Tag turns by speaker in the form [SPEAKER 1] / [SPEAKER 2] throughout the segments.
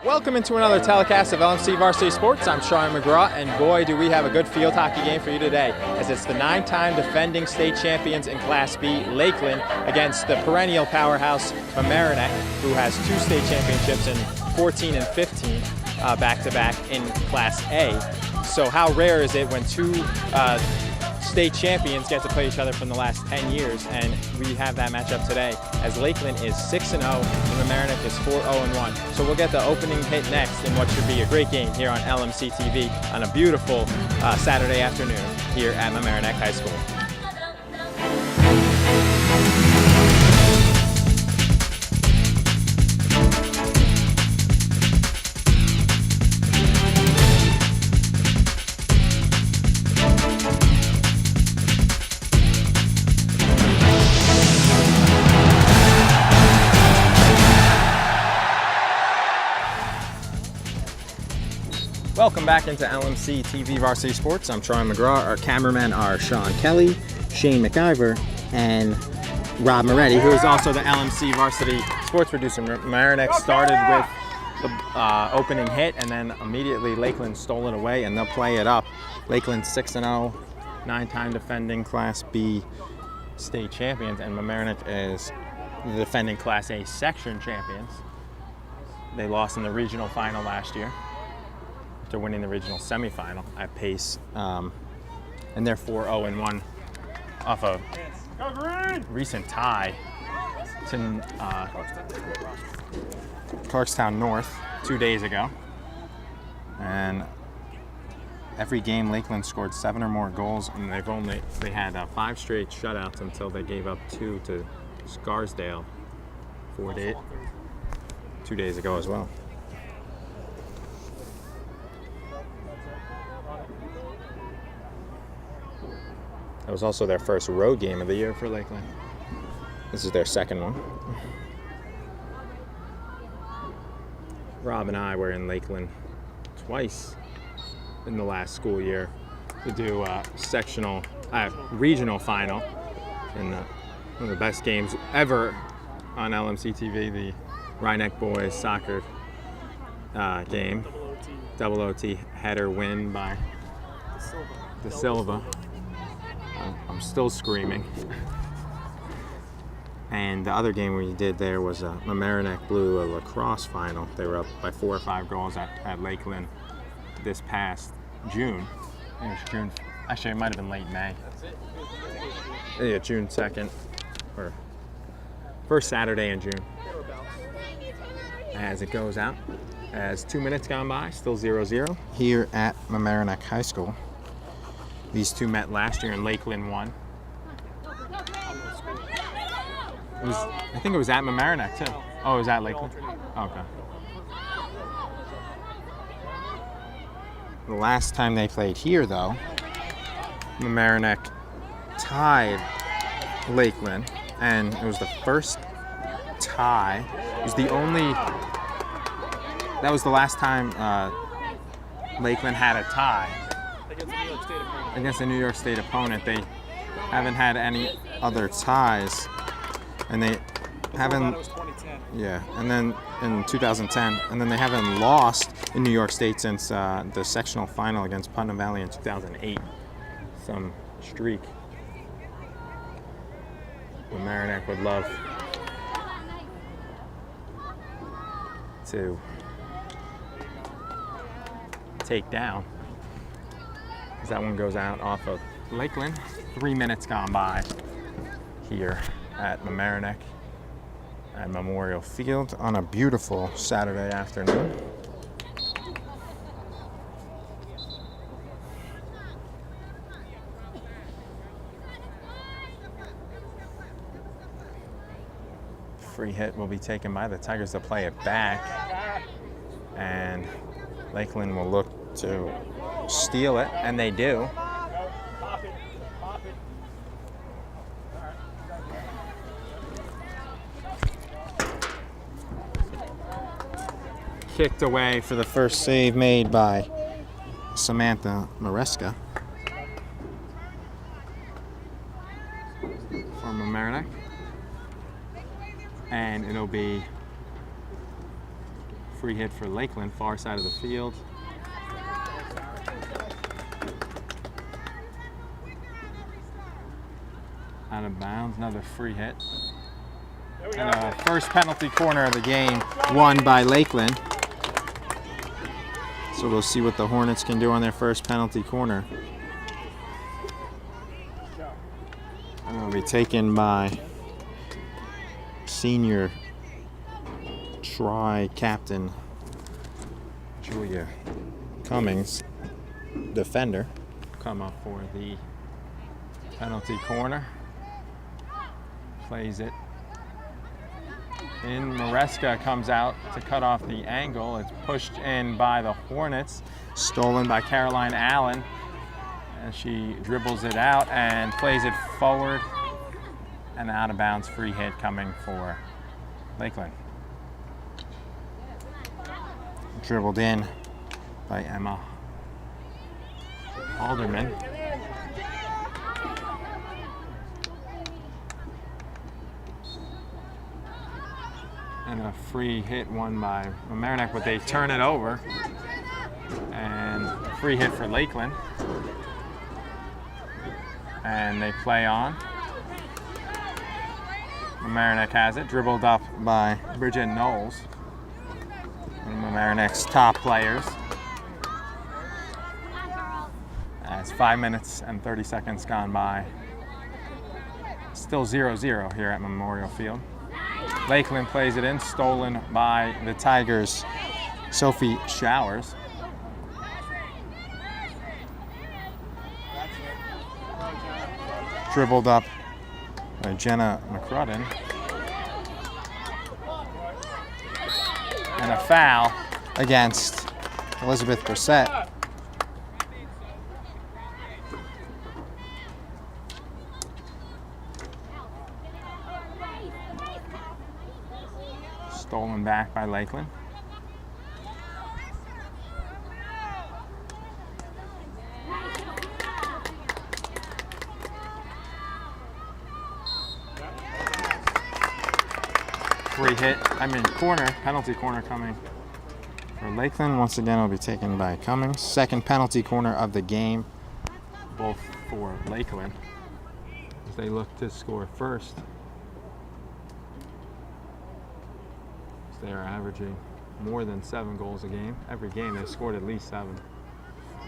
[SPEAKER 1] Welcome into another telecast of LMC Varsity Sports. I'm Sean McGraw, and boy, do we have a good field hockey game for you today, as it's the 9-time defending state champions in Class B, Lakeland, against the perennial powerhouse, Mamaroneck, who has 2 state championships in 14 and 15 back-to-back in Class A. So how rare is it when 2 state champions get to play each other from the last 10 years, and we have that matchup today as Lakeland is 6-0 and Mamaroneck is 4-0-1. So we'll get the opening hit next in what should be a great game here on LMC TV on a beautiful Saturday afternoon here at Mamaroneck High School. Welcome back into LMC TV Varsity Sports. I'm Troy McGraw. Our cameramen are Sean Kelly, Shane McIver, and Rob Moretti, who is also the LMC Varsity Sports producer. Mamaroneck started with the opening hit, and then immediately Lakeland stole it away, and they'll play it up. Lakeland 6-0, 9-time defending Class B state champions, and Mamaroneck is the defending Class A section champions. They lost in the regional final last year. They're winning the regional semifinal at pace, and they're 4-0-1 off a recent tie to Clarkstown North 2 days ago. And every game Lakeland scored 7 or more goals, and they had 5 straight shutouts until they gave up 2 to Scarsdale 2 days ago as well. That was also their first road game of the year for Lakeland. This is their second one. Rob and I were in Lakeland twice in the last school year to do a regional final, and one of the best games ever on LMC TV, the Rhinebeck boys soccer game. Double OT header win by De Silva. I'm still screaming. And the other game we did there was Mamaroneck blew a lacrosse final. They were up by 4 or 5 goals at Lakeland this past June. I think it was June. Actually, it might have been late May. Yeah, June 2nd, or first Saturday in June. As it goes out, as 2 minutes gone by, still 0-0 here at Mamaroneck High School. These 2 met last year and Lakeland won. I think it was at Mamaroneck too. Oh, it was at Lakeland? Okay. The last time they played here though, Mamaroneck tied Lakeland, and it was the first tie. It was the only, that was the last time Lakeland had a tie against a New York State opponent. They haven't had any other ties, and they haven't.
[SPEAKER 2] That was 2010.
[SPEAKER 1] Yeah, and then in 2010, and then they haven't lost in New York State since the sectional final against Putnam Valley in 2008. Some streak. Mamaroneck would love to take down. That one goes out off of Lakeland. 3 minutes gone by here at Mamaroneck at Memorial Field on a beautiful Saturday afternoon. Free hit will be taken by the Tigers to play it back, and Lakeland will look to steal it, and they do. Kicked away for the first save made by Samantha Maresca from Mamaroneck. And it'll be free hit for Lakeland, far side of the field. Out of bounds, another free hit. And a first penalty corner of the game won by Lakeland. So we'll see what the Hornets can do on their first penalty corner. And it'll be taken by senior tri-captain Julia Cummings, defender, come up for the penalty corner. Plays it in. Mareska comes out to cut off the angle. It's pushed in by the Hornets, stolen by Caroline Allen, and she dribbles it out and plays it forward. An out of bounds free hit coming for Lakeland. Dribbled in by Emma Alderman. And a free hit won by Mamaroneck, but they turn it over. And a free hit for Lakeland. And they play on. Mamaroneck has it, dribbled up by Bridget Knowles, one of Mamaroneck's top players. As 5 minutes and 30 seconds gone by. Still 0-0 here at Memorial Field. Lakeland plays it in, stolen by the Tigers' Sophie Showers. Dribbled up by Jenna McCrudden. And a foul against Elizabeth Brissett. Stolen back by Lakeland. Free hit, penalty corner coming for Lakeland. Once again, will be taken by Cummings. Second penalty corner of the game, both for Lakeland, as they look to score first. They are averaging more than 7 goals a game. Every game they've scored at least 7.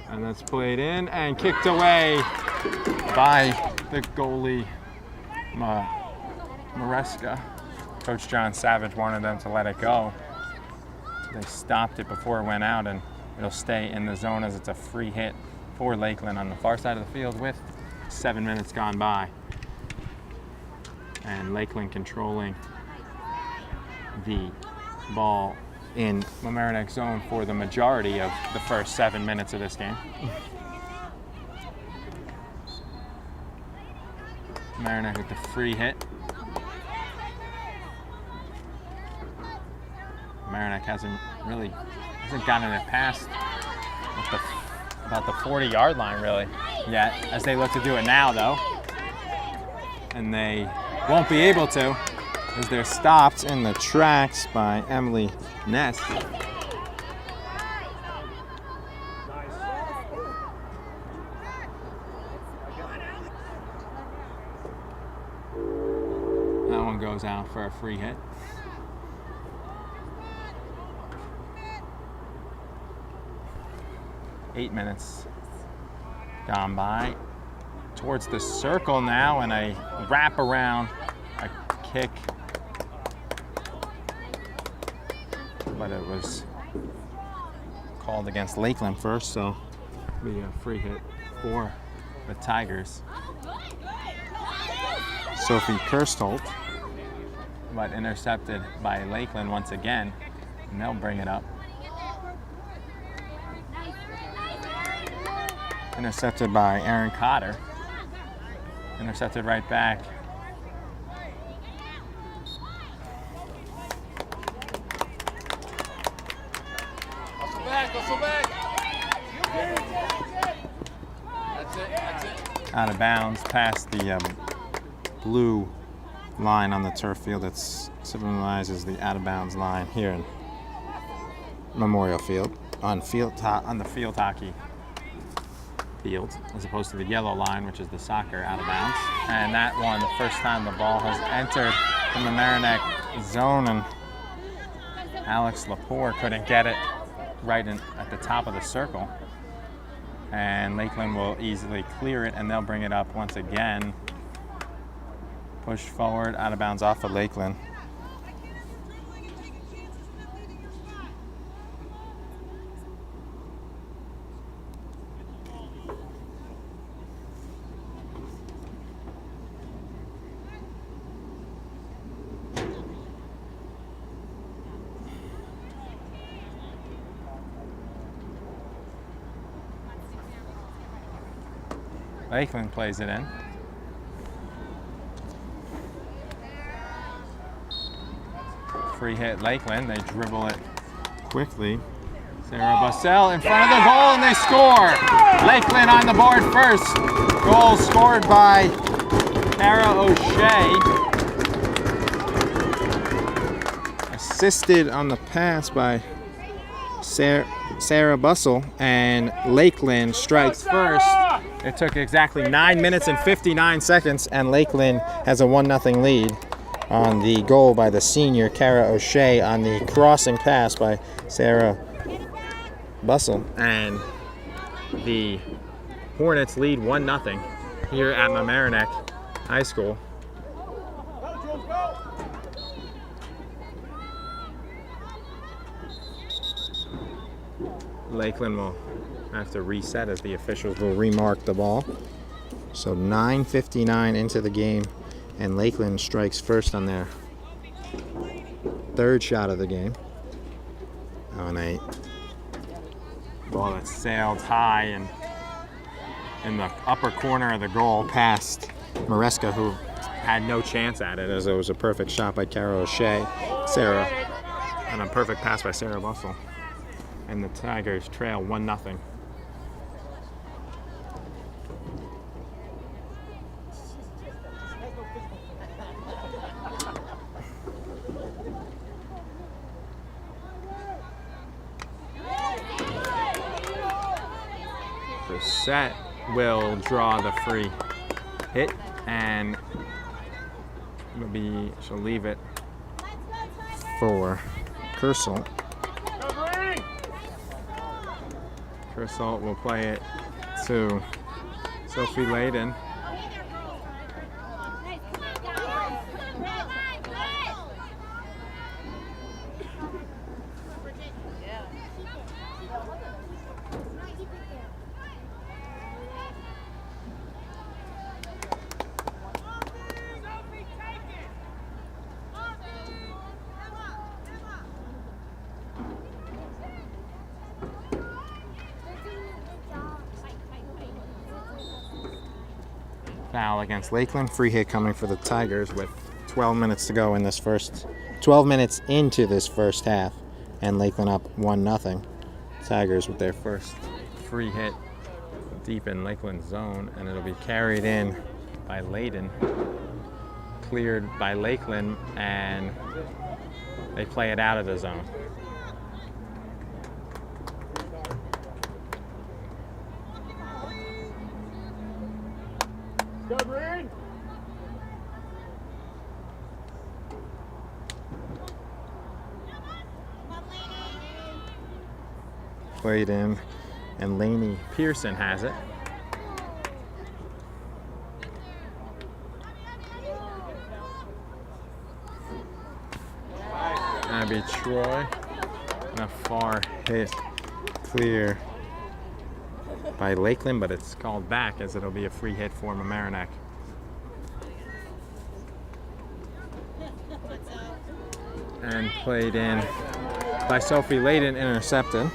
[SPEAKER 1] And that's played in and kicked away by the goalie, Mareska. Coach John Savage wanted them to let it go. They stopped it before it went out, and it'll stay in the zone as it's a free hit for Lakeland on the far side of the field with 7 minutes gone by. And Lakeland controlling the ball in Mamaroneck zone for the majority of the first 7 minutes of this game. Mamaroneck with the free hit. Mamaroneck hasn't gotten it past about the 40-yard line really yet, as they look to do it now though. And they won't be able to, as they're stopped in the tracks by Emily Ness. That one goes out for a free hit. Eight minutes gone by. Towards the circle now, and a wraparound, a kick. But it was called against Lakeland first, so it'll be a free hit for the Tigers. Sophie Kirstholt, but intercepted by Lakeland once again, and they'll bring it up. Intercepted by Erin Cotter. Intercepted right back. Out of bounds past the blue line on the turf field that symbolizes the out of bounds line here in Memorial Field on the field hockey field, as opposed to the yellow line, which is the soccer out of bounds. And that one, the first time the ball has entered the Mamaroneck zone, and Alex Lepore couldn't get it right at the top of the circle. And Lakeland will easily clear it, and they'll bring it up once again. Pushed forward, out of bounds off of Lakeland. Lakeland plays it in. Free hit Lakeland. They dribble it quickly. Sarah Bussell in front of the goal, and they score. Lakeland on the board first. Goal scored by Cara O'Shea. Assisted on the pass by Sarah Bussell, and Lakeland strikes first. It took exactly 9 minutes and 59 seconds, and Lakeland has a 1-0 lead on the goal by the senior Cara O'Shea on the crossing pass by Sarah Bussell. And the Hornets lead 1-0 here at Mamaroneck High School. Lakeland will have to reset as the officials will remark the ball. So 9:59 into the game, and Lakeland strikes first on their third shot of the game on a ball that sailed high and in the upper corner of the goal past Maresca, who had no chance at it, as it was a perfect shot by Cara O'Shea. Sarah, and a perfect pass by Sarah Bussell. And the Tigers trail 1-0. Brissett will draw the free hit, and she'll leave it for Kersel. Kersel will play it to Sophie Layden. Foul against Lakeland. Free hit coming for the Tigers with 12 minutes to go in this 12 minutes into this first half, and Lakeland up 1-0. Tigers with their first free hit deep in Lakeland's zone, and it'll be carried in by Layden, cleared by Lakeland, and they play it out of the zone. Played in, and Lainey Pearson has it. Abby Troy, and a far hit clear by Lakeland, but it's called back as it'll be a free hit for Mamaroneck. And played in by Sophie Layden, intercepted.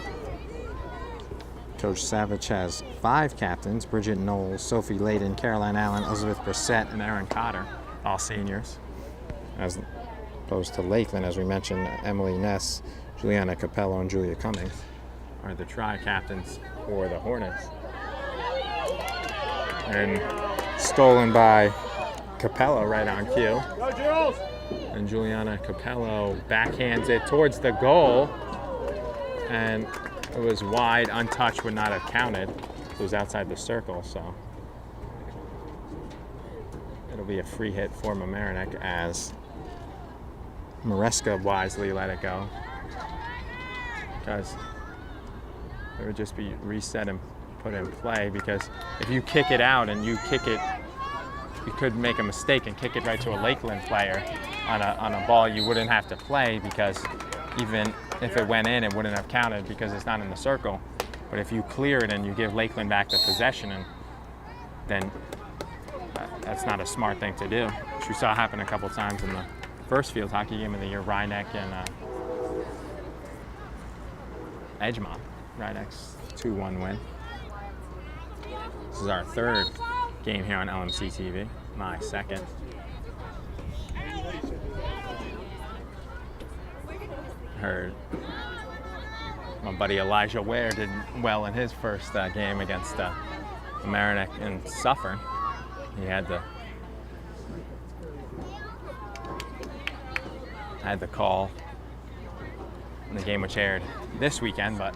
[SPEAKER 1] Coach Savage has 5 captains: Bridget Knowles, Sophie Layden, Caroline Allen, Elizabeth Brissett, and Erin Cotter, all seniors. As opposed to Lakeland, as we mentioned, Emily Ness, Juliana Capello, and Julia Cummings are the tri-captains for the Hornets. And stolen by Capello right on cue. And Juliana Capello backhands it towards the goal. and it was wide, untouched, would not have counted. So it was outside the circle, so it'll be a free hit for Mamaroneck as Maresca wisely let it go, because it would just be reset and put in play, because if you kick it out and you kick it, you could make a mistake and kick it right to a Lakeland player on a ball you wouldn't have to play, because even if it went in, it wouldn't have counted because it's not in the circle. But if you clear it and you give Lakeland back the possession, and then that's not a smart thing to do, which we saw happen a couple times in the first field hockey game of the year, Rhinebeck and Edgemont. Rhinebeck's 2-1 win. This is our third game here on LMC TV, my second. Heard my buddy Elijah Ware did well in his first game against Mamaroneck and Suffern. He had the call in the game which aired this weekend, but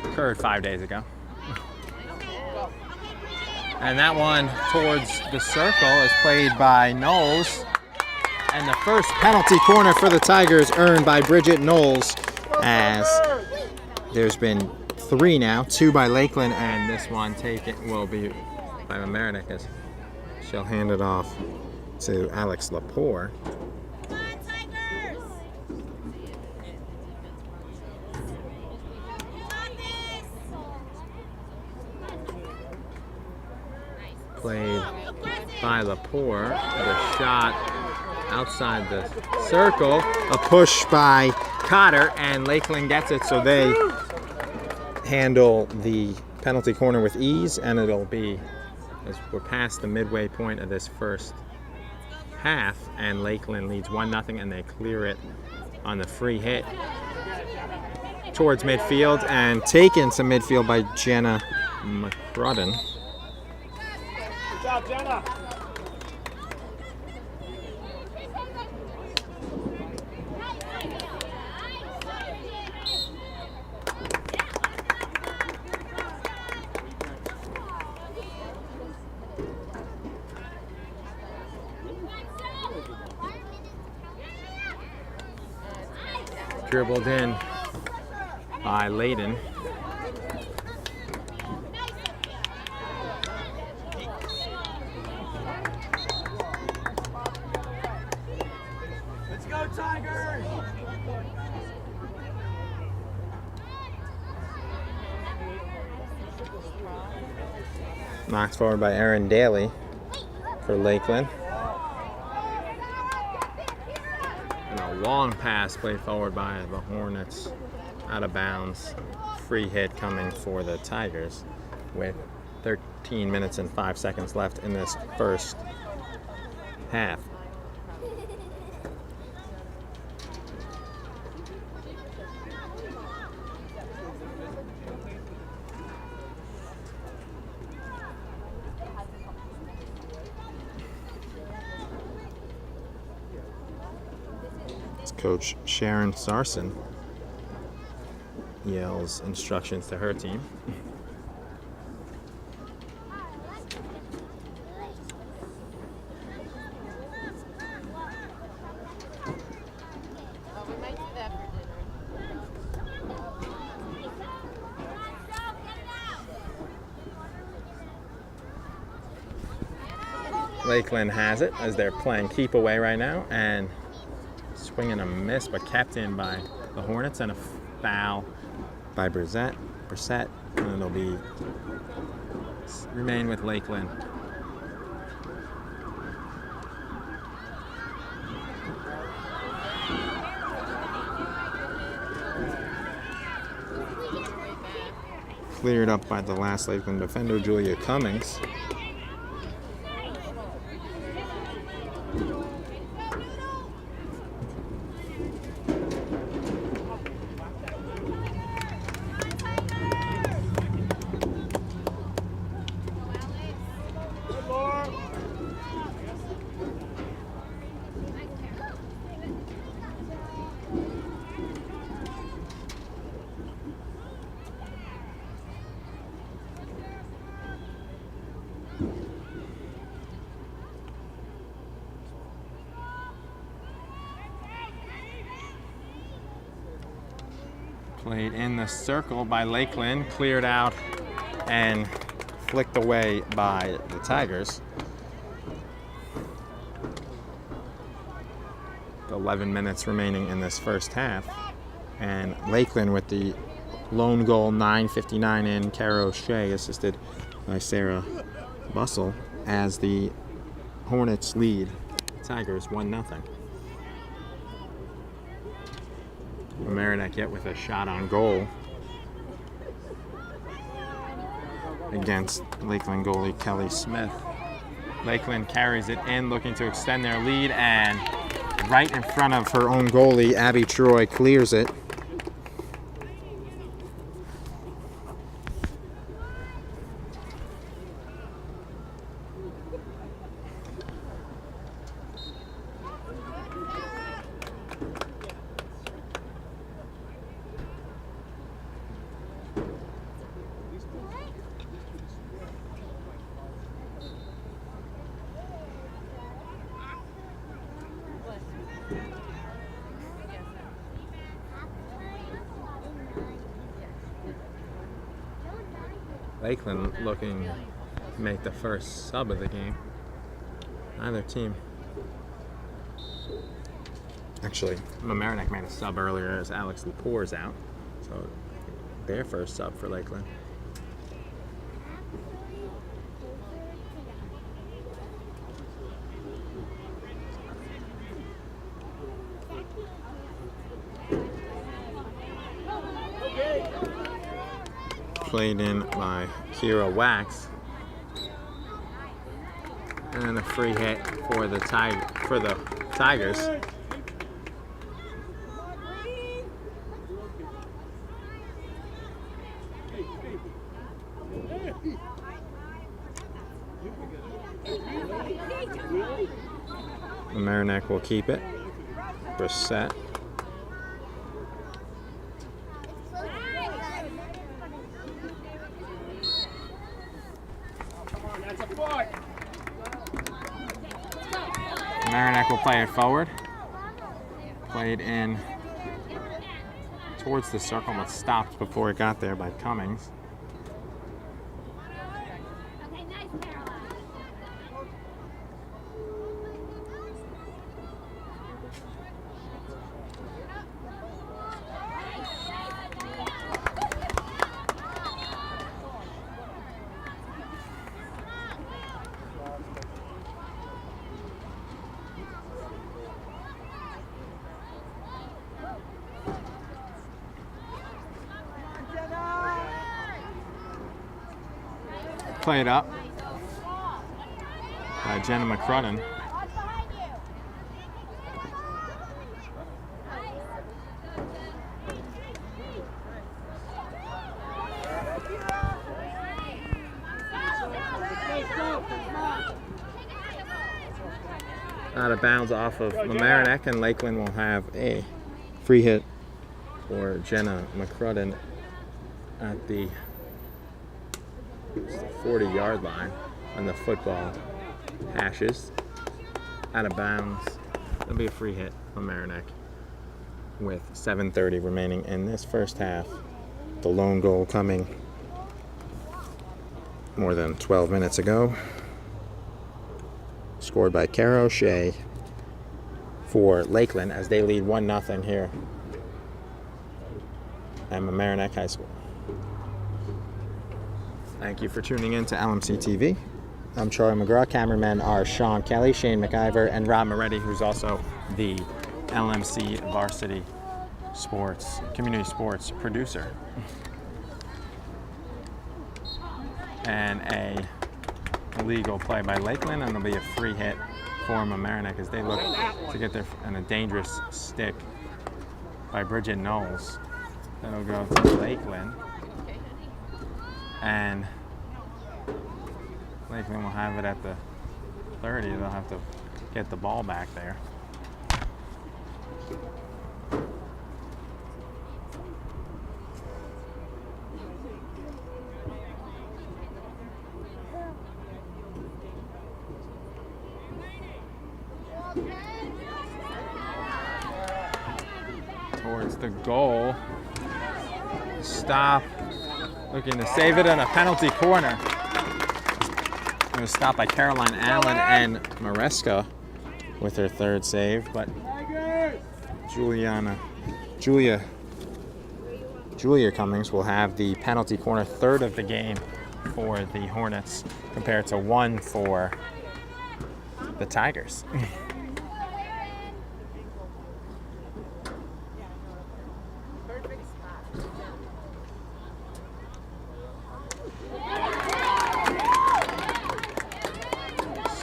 [SPEAKER 1] occurred 5 days ago. And that one towards the circle is played by Knowles. And the first penalty corner for the Tigers earned by Bridget Knowles, as there's been 3 now, 2 by Lakeland, and this one taken will be by Mamaroneck as she'll hand it off to Alex Lepore. Played by Lepore, the shot outside the circle, a push by Cotter, and Lakeland gets it, so they handle the penalty corner with ease, and it'll be, as we're past the midway point of this first half, and Lakeland leads 1-0, and they clear it on the free hit towards midfield, and taken to midfield by Jenna McCrudden.
[SPEAKER 2] Good job, Jenna.
[SPEAKER 1] Dribbled in by Layden.
[SPEAKER 2] Let's go, Tigers!
[SPEAKER 1] Knocked forward by Aaron Daly for Lakeland. And a long pass played forward by the Hornets, out of bounds. Free hit coming for the Tigers with 13 minutes and 5 seconds left in this first half. Coach Sharon Sarson yells instructions to her team. Lakeland has it as they're playing keep away right now, and swing and a miss, but kept in by the Hornets, and a foul by Brissett, and it'll be remain with Lakeland. Cleared up by the last Lakeland defender, Julia Cummings. Played in the circle by Lakeland, cleared out and flicked away by the Tigers. 11 minutes remaining in this first half. And Lakeland with the lone goal, 9:59 in. Kara O'Shea, assisted by Sarah Bussell, as the Hornets lead Tigers 1-0. Mamaroneck yet with a shot on goal against Lakeland goalie Kelly Smith. Lakeland carries it in, looking to extend their lead, and right in front of her own goalie, Abby Troy, clears it. Lakeland looking to make the first sub of the game. Either team. Actually, Mamaroneck made a sub earlier as Alex Lepore's out. So their first sub for Lakeland. Played in by Kira Wax, and a free hit for the Tigers. Mamaroneck will keep it. Brissett. Mamaroneck will play it forward. Played in towards the circle, but stopped before it got there by Cummings. Played up by Jenna McCrudden. Out of bounds off of Mamaroneck, and Lakeland will have a free hit for Jenna McCrudden at the 40-yard line on the football hashes. Out of bounds. That'll be a free hit for Mamaroneck with 7:30 remaining in this first half. The lone goal coming more than 12 minutes ago. Scored by Kara O'Shea for Lakeland as they lead 1-0 here at Mamaroneck High School. Thank you for tuning in to LMC TV. I'm Troy McGraw. Cameramen are Sean Kelly, Shane McIver, and Rob Moretti, who's also the LMC Varsity Community Sports producer. And a illegal play by Lakeland, and it'll be a free hit for Mamaroneck as they look to get there in a dangerous stick by Bridget Knowles. That'll go to Lakeland. And Lakeland will have it at the 30. They'll have to get the ball back there. Towards the goal. stop, looking to save it in a penalty corner. It was stopped by Caroline Allen and Maresca with her third save, but Julia Cummings will have the penalty corner, third of the game for the Hornets compared to 1 for the Tigers.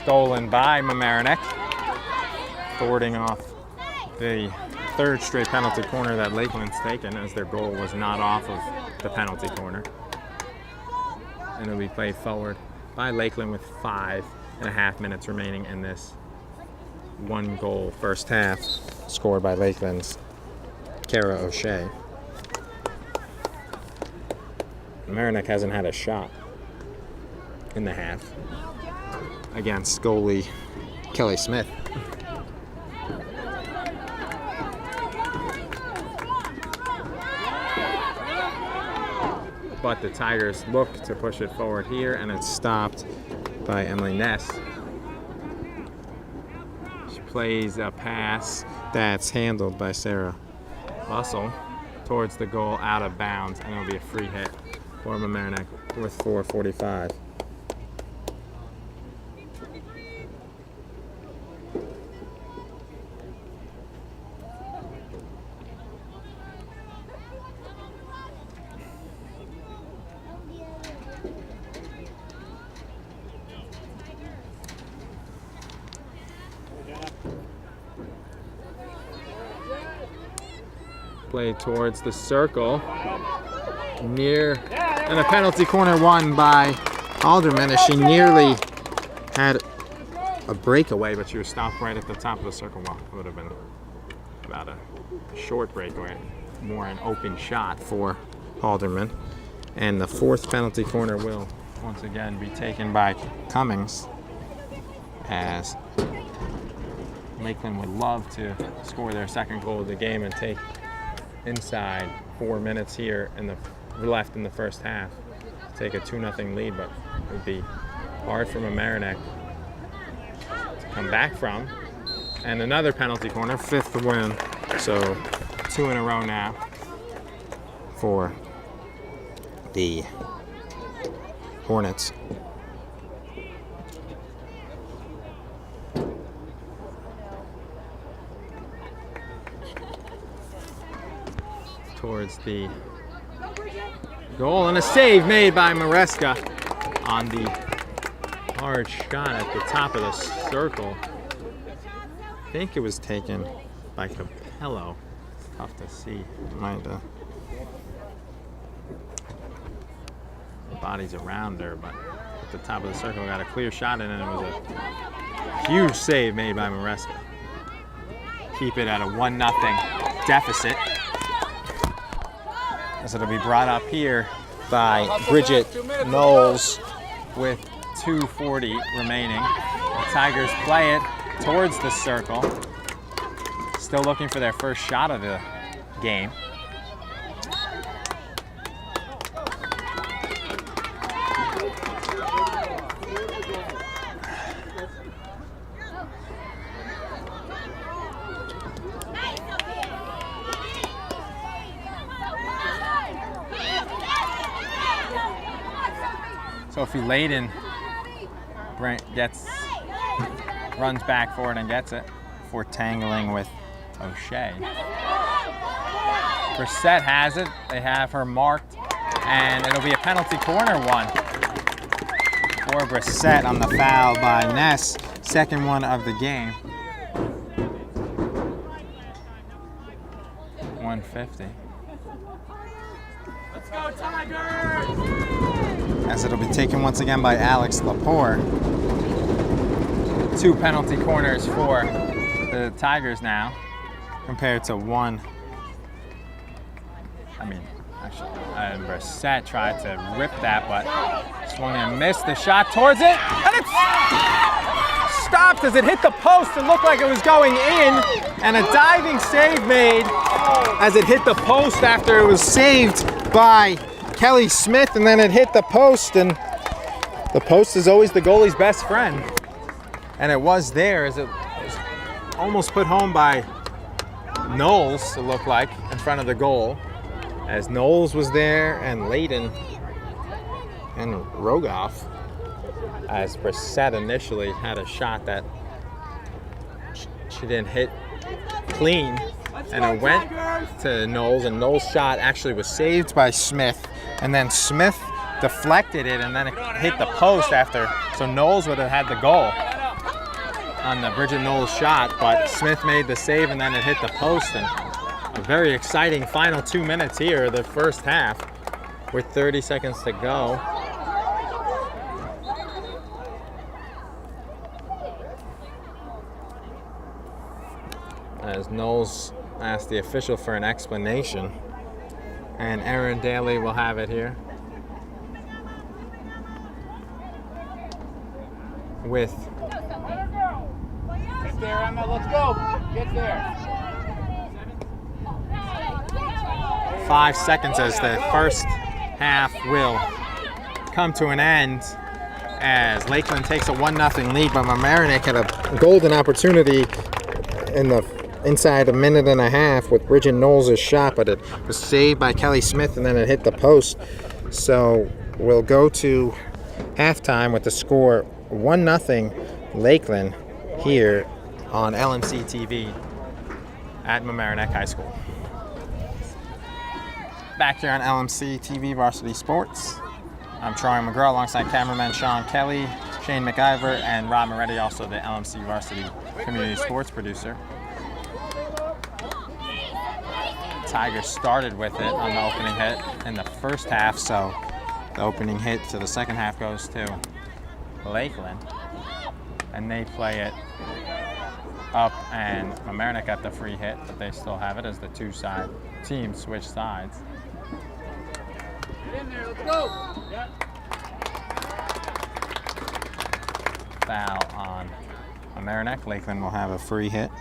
[SPEAKER 1] Stolen by Mamaroneck, thwarting off the third straight penalty corner that Lakeland's taken, as their goal was not off of the penalty corner. And it'll be played forward by Lakeland with 5.5 minutes remaining in this 1-goal first half, scored by Lakeland's Kara O'Shea. Mamaroneck hasn't had a shot in the half against goalie Kelly Smith. But the Tigers look to push it forward here, and it's stopped by Emily Ness. She plays a pass that's handled by Sarah Russell towards the goal, out of bounds, and it'll be a free hit for Mamaroneck with 4:45. Played towards the circle, near, and a penalty corner won by Alderman, as she nearly had a breakaway, but she was stopped right at the top of the circle. Well, it would have been about a short breakaway, more an open shot for Alderman. And the fourth penalty corner will once again be taken by Cummings, as Lakeland would love to score their second goal of the game and take inside 4 minutes here in the left in the first half to take a 2-0 lead, but it would be hard for Mamaroneck to come back from. And another penalty corner, 5th win, so 2 in a row now for the Hornets. Towards the goal, and a save made by Maresca on the hard shot at the top of the circle. I think it was taken by Capello. It's tough to see. The body's around her, but at the top of the circle got a clear shot in, and it was a huge save made by Maresca. Keep it at a 1-0 deficit, as it'll be brought up here by Bridget Knowles with 2:40 remaining. The Tigers play it towards the circle, still looking for their first shot of the game. Sophie Layden runs back for it and gets it for tangling with O'Shea. Brissett has it. They have her marked, and it'll be a penalty corner one for Brissett on the foul by Ness. Second one of the game. 150.
[SPEAKER 2] Let's go, Tigers!
[SPEAKER 1] As it'll be taken once again by Alex Lepore. 2 penalty corners for the Tigers now, compared to 1. Brissett tried to rip that, but swung and missed the shot towards it, and it's stopped as it hit the post. It looked like it was going in, and a diving save made as it hit the post after it was saved by Kelly Smith, and then it hit the post, and the post is always the goalie's best friend. And it was there as it was almost put home by Knowles, it looked like, in front of the goal. As Knowles was there, and Layden, and Rogoff, as Brissette initially had a shot that she didn't hit clean, and it went to Knowles, and Knowles' shot actually was saved by Smith, and then Smith deflected it, and then it hit the post after, so Knowles would have had the goal on the Bridget Knowles shot, but Smith made the save, and then it hit the post, and a very exciting final 2 minutes here, the first half, with 30 seconds to go. As Knowles asked the official for an explanation, and Aaron Daly will have it here with
[SPEAKER 2] Get there, Emma. Let's go. Get there.
[SPEAKER 1] 5 seconds as the first half will come to an end, as Lakeland takes a 1-0 lead, but Mamaroneck had a golden opportunity in the inside a minute and a half with Bridget Knowles' shot, but it was saved by Kelly Smith, and then it hit the post. So we'll go to halftime with the score 1-0 Lakeland here on LMC TV at Mamaroneck High School. Back here on LMC TV Varsity Sports, I'm Troy McGraw alongside cameraman Sean Kelly, Shane McIver, and Rob Moretti, also the LMC Varsity Community Sports producer. Tigers started with it on the opening hit in the first half, so the opening hit to the second half goes to Lakeland, and they play it up, and Mamaroneck got the free hit, but they still have it as the teams switch sides.
[SPEAKER 2] Get in there. Let's go. Yep.
[SPEAKER 1] Foul on Mamaroneck. Lakeland will have a free hit.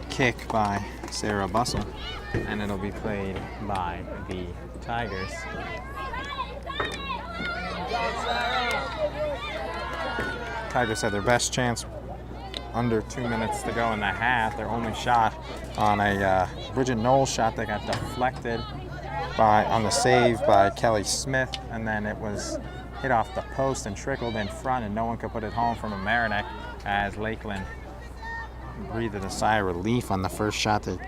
[SPEAKER 1] Kick by Sarah Bussell, and it'll be played by the Tigers. Tigers had their best chance under 2 minutes to go in the half. Their only shot on a Bridget Knowles shot that got deflected on the save by Kelly Smith, and then it was hit off the post and trickled in front, and no one could put it home from Mamaroneck, as Lakeland breathed a sigh of relief on the first shot that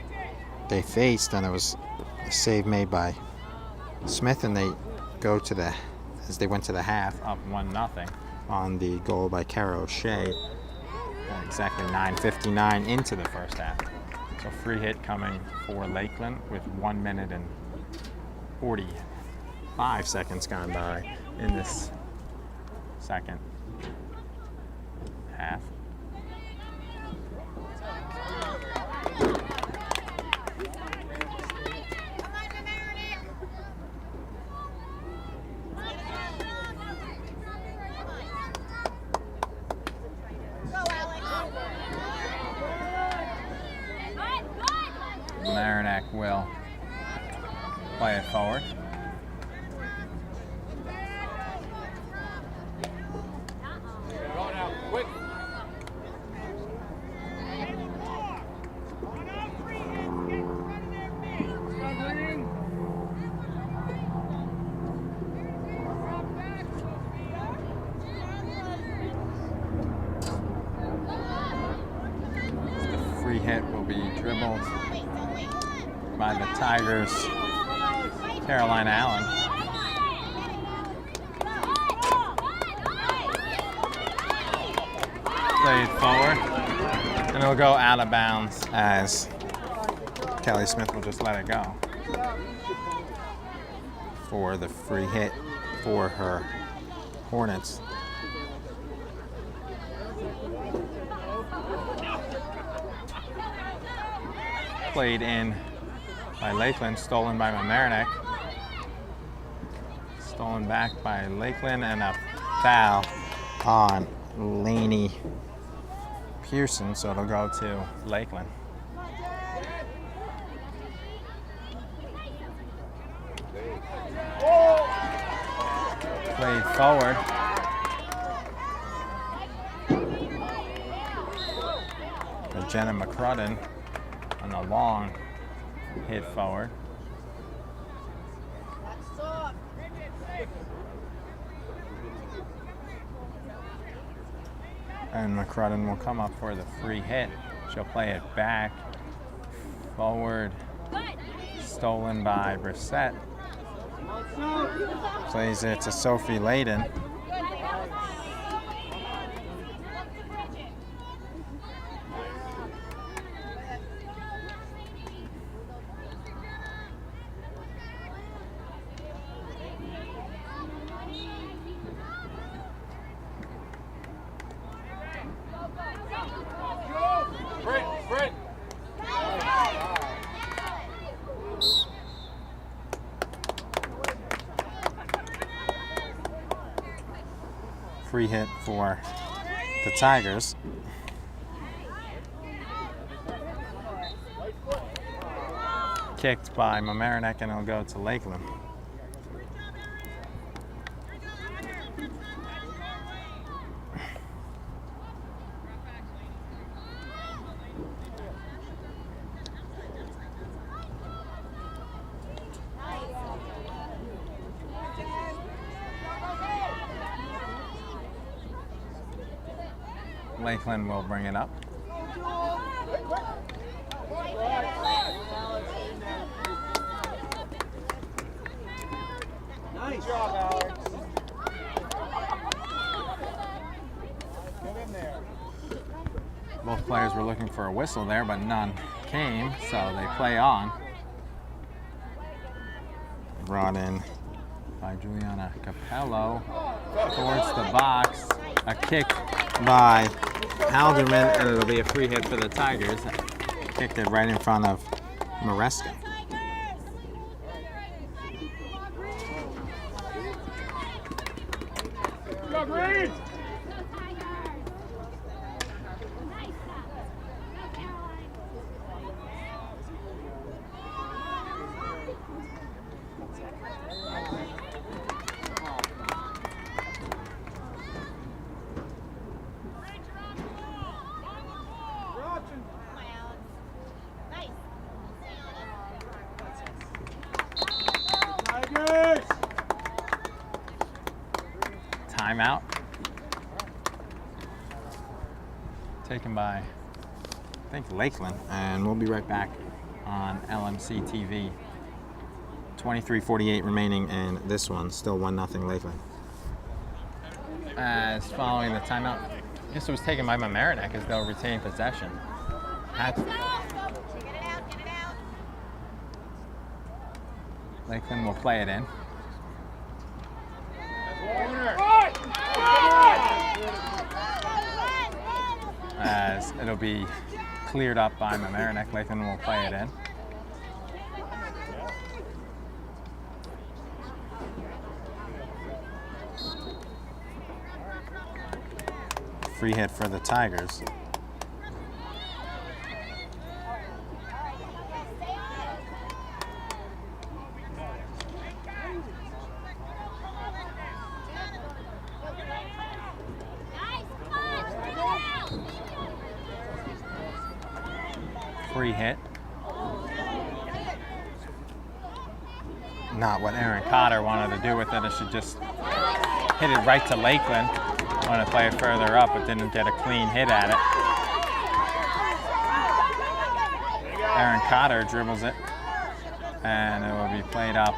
[SPEAKER 1] they faced, and it was a save made by Smith, and they go to the, as they went to the half, up 1-0 on the goal by Cara O'Shea. Exactly 9:59 into the first half. So free hit coming for Lakeland with 1 minute and 45 seconds gone by in this second half. Mamaroneck will play it forward.
[SPEAKER 2] Going out quick.
[SPEAKER 1] The free hit will be dribbled by the Tigers, Caroline Allen. Played forward, and it'll go out of bounds as Kelly Smith will just let it go for the free hit for her Hornets. Played in by Lakeland, stolen by Mamaroneck. Stolen back by Lakeland, and a foul on Laney Pearson, so it'll go to Lakeland. Played forward. For Jenna McCrudden on a long hit forward. And McCrudden will come up for the free hit. She'll play it back. Forward. Stolen by Brissett. Plays it to Sophie Layden. Free hit for the Tigers. Kicked by Mamaroneck, and it'll go to Lakeland. Lakeland will bring it up.
[SPEAKER 2] Nice job, Alex. Get in there.
[SPEAKER 1] Both players were looking for a whistle there, but none came, so they play on. Brought in by Juliana Capello towards the box. A kick by Halderman, and it'll be a free hit for the Tigers. Kicked it right in front of Maresca. Timeout. Taken by, I think, Lakeland, and we'll be right back on LMC TV. 23:48 remaining in this one, still 1-0 Lakeland. As following the timeout, I guess it was taken by Mamaroneck as they'll retain possession. Lakeland will play it in. As it'll be cleared up by Mamaroneck. Lakeland will play it in. Free hit for the Tigers. Free hit. Not what Aaron Cotter wanted to do with it. It should just hit it right to Lakeland. Wanted to play it further up, but didn't get a clean hit at it. Aaron Cotter dribbles it, and it will be played up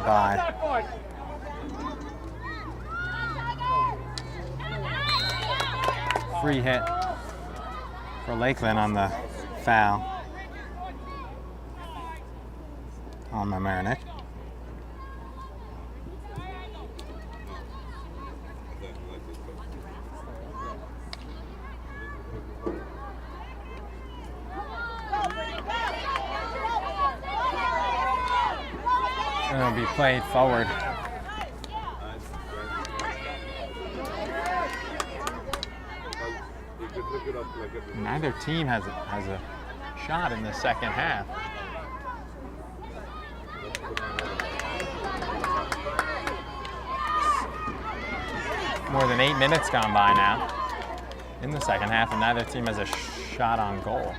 [SPEAKER 1] by free hit for Lakeland on the foul on Mamaroneck. It'll be played forward Neither team has a shot in the second half. More than 8 minutes gone by now in the second half, and neither team has a shot on goal.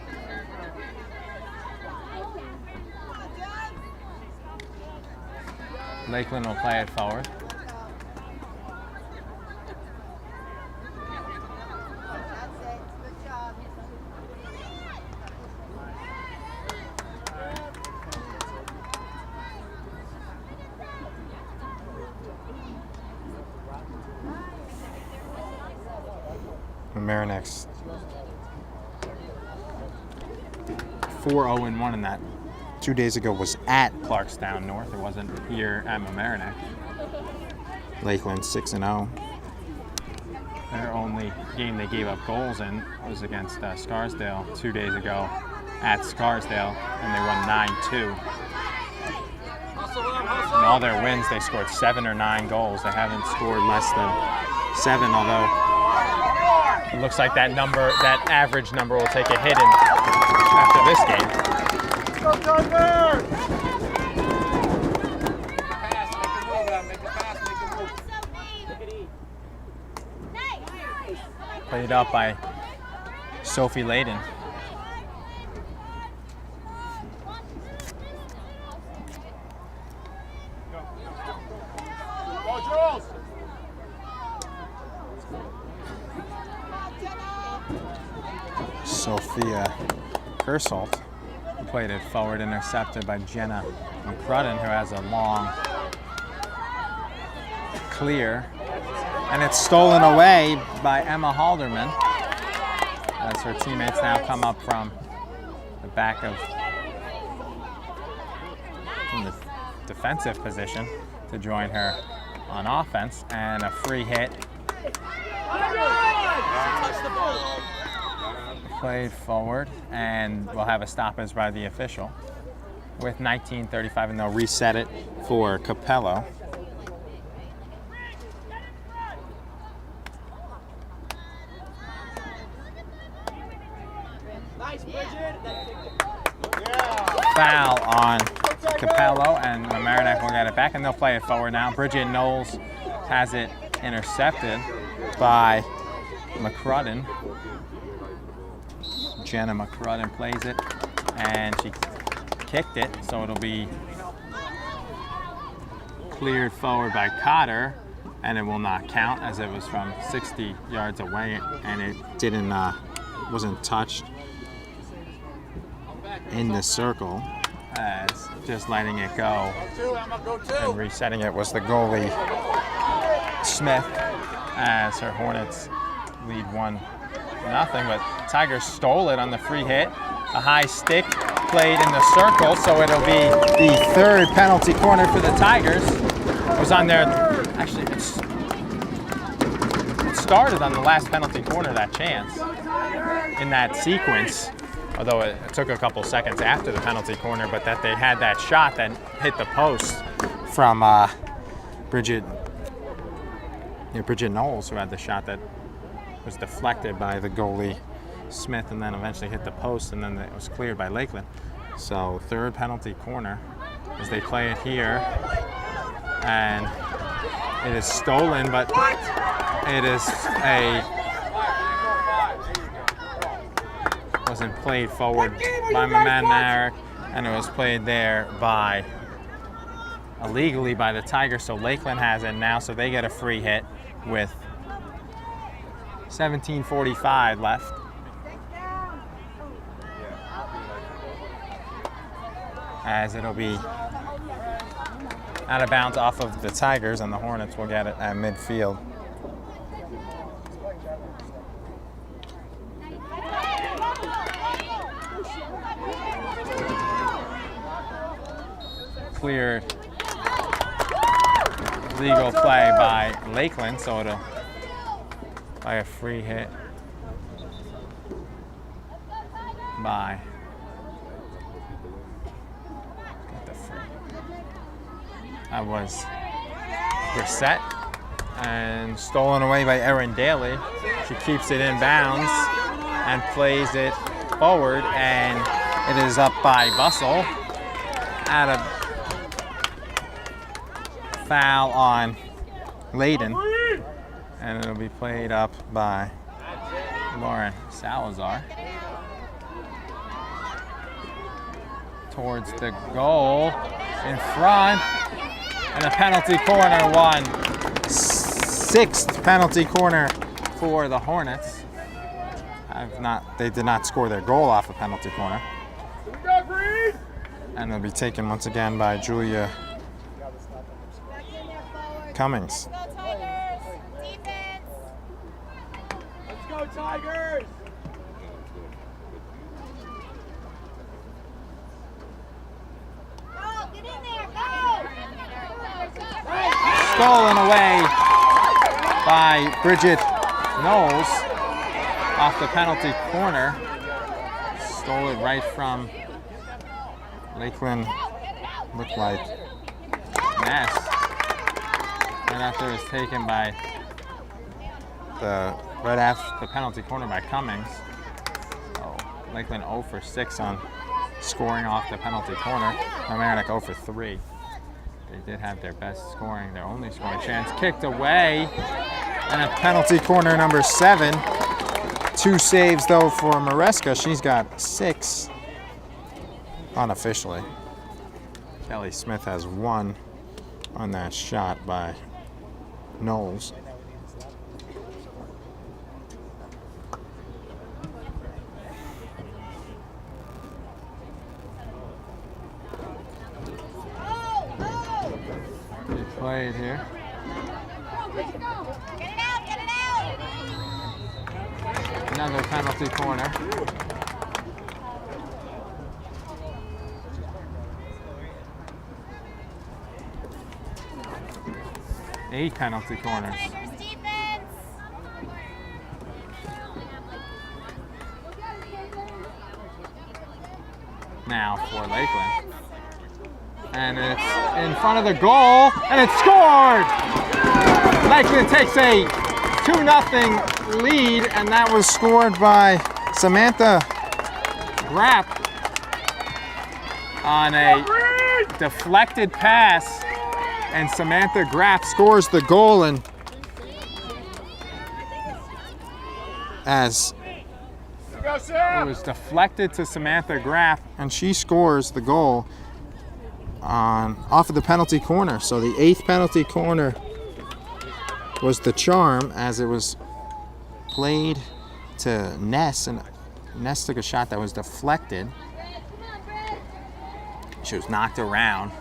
[SPEAKER 1] Lakeland will play it forward. Mamaroneck's 4-0-1 in that 2 days ago was at Clarkstown North. It wasn't here at Mamaroneck. Lakeland 6-0. Their only game they gave up goals in was against Scarsdale 2 days ago at Scarsdale, and they won 9-2. In all their wins, they scored 7 or 9 goals. They haven't scored less than 7, although it looks like that average number will take a hit after this game.
[SPEAKER 2] Go Tigers! Make a pass, make a move.
[SPEAKER 1] Played up by Sophie Layden. Sophia Kersolt played it forward, intercepted by Jenna McCrudden, who has a long clear. And it's stolen away by Emma Halderman as her teammates now come up from the back from the defensive position to join her on offense, and a free hit. Played forward, and we'll have a stoppage by the official with 19:35, and they'll reset it for Capello. Foul on Capello, and Mamaroneck will get it back, and they'll play it forward now. Bridget Knowles has it intercepted by McCrudden. Jenna McCrudden plays it, and she kicked it, so it'll be cleared forward by Cotter, and it will not count as it was from 60 yards away, and it wasn't touched in the circle, as just letting it go and resetting it was the goalie Smith, as her Hornets lead 1-0, but Tigers stole it on the free hit. A high stick played in the circle, so it'll be the third penalty corner for the Tigers. It was on their, actually it started on the last penalty corner, that chance, in that sequence, although it took a couple seconds after the penalty corner, but that they had that shot that hit the post from Bridget Knowles, who had the shot that was deflected by the goalie Smith and then eventually hit the post, and then it was cleared by Lakeland. So third penalty corner as they play it here, and it is stolen, but it is wasn't played forward by Mamaroneck, and it was played there illegally by the Tigers, so Lakeland has it now, so they get a free hit with 17:45 left. As it'll be out of bounds off of the Tigers, and the Hornets will get it at midfield. Cleared legal play by Lakeland, so it'll by a free hit by that was reset and stolen away by Erin Daly. She keeps it in bounds and plays it forward, and it is up by Bussell. At a foul on Layden, and it'll be played up by Lauren Salazar towards the goal in front, and a penalty corner won. 6th penalty corner for the Hornets. They did not score their goal off a penalty corner. And it'll be taken once again by Julia Cummings.
[SPEAKER 2] Let's go, Tigers! Defense! Let's go, Tigers! Go! Get in there! Go!
[SPEAKER 1] Stolen away by Bridget Knowles off the penalty corner. Stole it right from Lakeland, looked like Ness. Right after it was taken by right after the penalty corner by Cummings. So Lakeland 0 for 6 on scoring off the penalty corner. Mamaroneck 0 for 3. They did have their best scoring, their only scoring chance. Kicked away, and a penalty corner number 7. 2 saves though for Maresca. She's got 6 unofficially. Kelly Smith has 1 on that shot by Knowles. He played here.
[SPEAKER 2] Get it out! Get it out!
[SPEAKER 1] Another penalty corner. Eight penalty corners.
[SPEAKER 2] Tigers defense!
[SPEAKER 1] Now for Lakeland. And it's in front of the goal, and it's scored! Lakeland takes a 2-0 lead, and that was scored by Samantha Grapp on a deflected pass, and Samantha Grapp scores the goal, and as it was deflected to Samantha Graff, and she scores the goal off of the penalty corner. So the 8th penalty corner was the charm, as it was played to Ness, and Ness took a shot that was deflected. She was knocked around,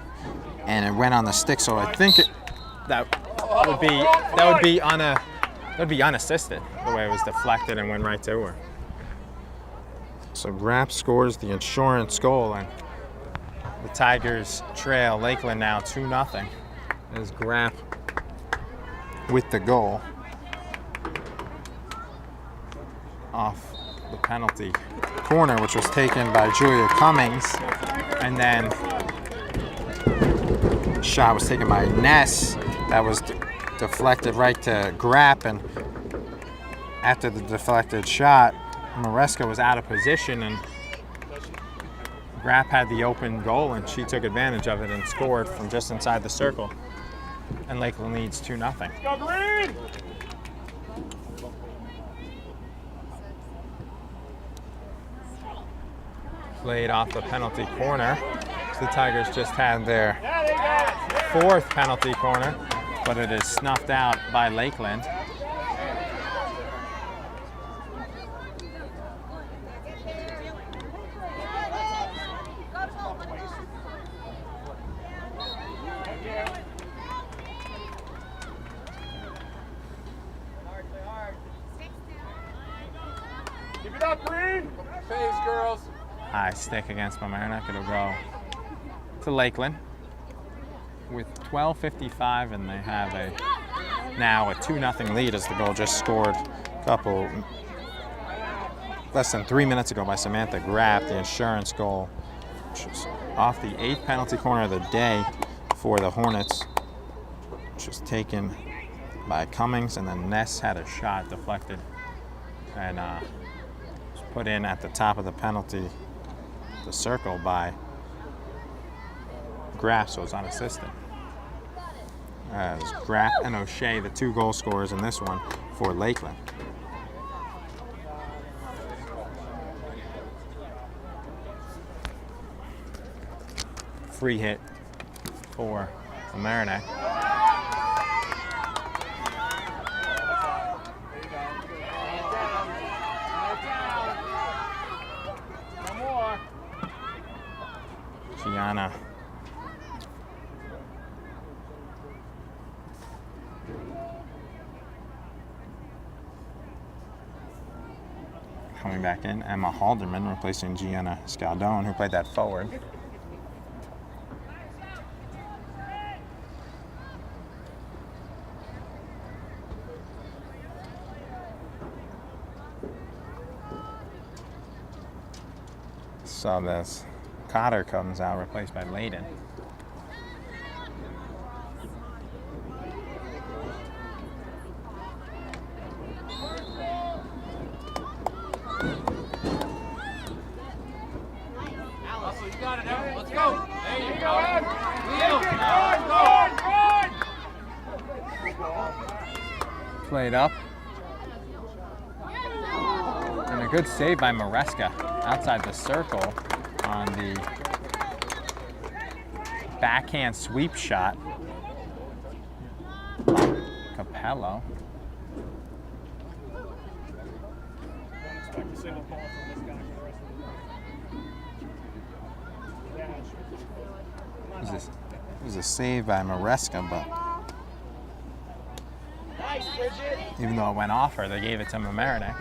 [SPEAKER 1] and it went on the stick. So I think that would be unassisted, the way it was deflected and went right to her. So Grapp scores the insurance goal, and the Tigers trail Lakeland now 2-0 as Grapp with the goal off the penalty corner, which was taken by Julia Cummings, and then the shot was taken by Ness that was deflected right to Grapp, and after the deflected shot, Maresca was out of position, and Grapp had the open goal, and she took advantage of it and scored from just inside the circle. And Lakeland leads 2-0. Played off the penalty corner. The Tigers just had their 4th penalty corner, but it is snuffed out by Lakeland.
[SPEAKER 2] Keep it up, Green! Face, girls.
[SPEAKER 1] High stick against Mamaroneck. It'll go to Lakeland with 12:55, and they have now a 2-0 lead as the goal just scored less than 3 minutes ago by Samantha Grapp, the insurance goal, which was off the 8th penalty corner of the day for the Hornets, which was taken by Cummings, and then Ness had a shot deflected and put in at the top of the penalty, the circle by Graff, so it's unassisted. As Graff and O'Shea, the 2 goal scorers in this one for Lakeland. Free hit for Mamaroneck. Gianna coming back in. Emma Halderman replacing Gianna Scaldone, who played that forward. So this Cotter comes out, replaced by Layden.
[SPEAKER 2] You got it, Evan. Let's go. There you go, Evan.
[SPEAKER 1] Played up. And a good save by Maresca outside the circle on the backhand sweep shot. Capello.
[SPEAKER 3] Expect a single ball from this guy for the rest of the
[SPEAKER 1] It was a save by Maresca, but even though it went off her, they gave it to Mamaroneck.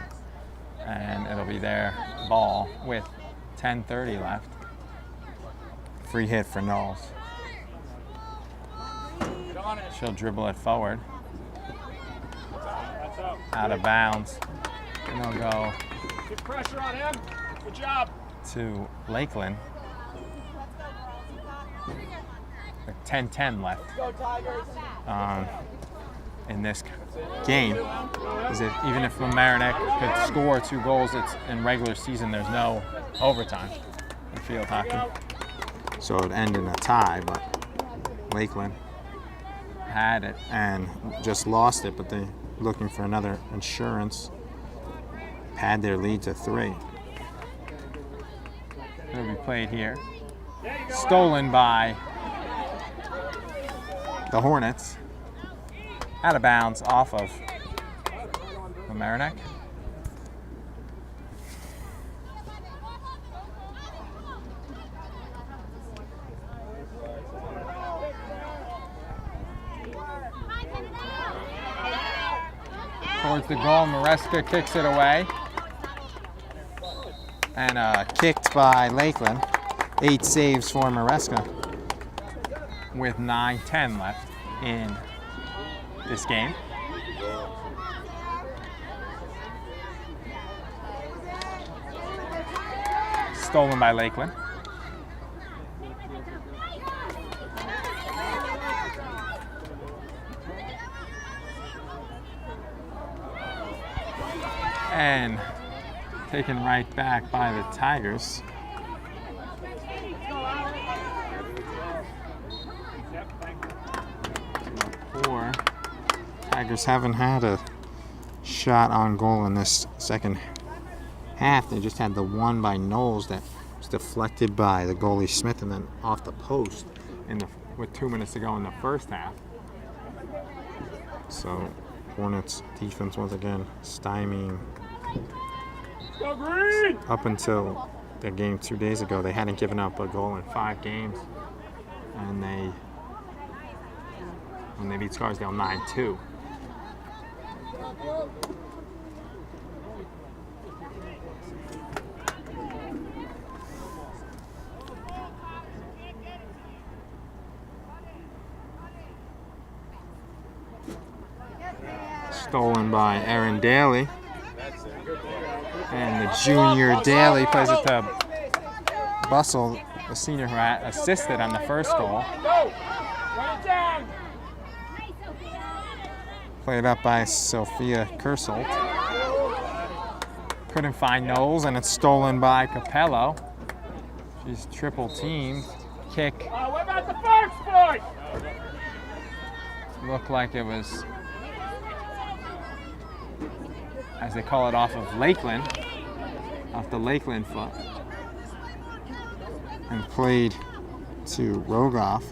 [SPEAKER 1] And it'll be their ball with 10:30 left. Free hit for Knowles. She'll dribble it forward. Out of bounds. And they'll go
[SPEAKER 3] Get pressure on him. Good job.
[SPEAKER 1] to Lakeland. 10:10 left in this game. Is if even if Mamaroneck could score 2 goals, it's in regular season. There's no overtime in field hockey, so it would end in a tie. But Lakeland had it and just lost it, but they're looking for another insurance. Pad their lead to 3. It'll be played here. Stolen by the Hornets. Out of bounds off of Mamaroneck. Towards the goal, Maresca kicks it away. And kicked by Lakeland. 8 saves for Maresca. With 9:10 left in this game. Stolen by Lakeland. And taken right back by the Tigers. Tigers haven't had a shot on goal in this second half. They just had the one by Knowles that was deflected by the goalie Smith and then off the post with 2 minutes to go in the first half. So Hornets defense once again stymieing. Up until their game 2 days ago, they hadn't given up a goal in 5 games, and when they beat Scarsdale 9-2. Stolen by Aaron Daly. And the junior Daly plays it to Bustle, the senior who assisted on the first goal. Played up by Sophia Kurselt. Couldn't find Knowles, and it's stolen by Capello. She's triple teamed. Kick.
[SPEAKER 3] What about the first point?
[SPEAKER 1] Looked like it was, as they call it, off of Lakeland, off the Lakeland foot, and played to Rogoff.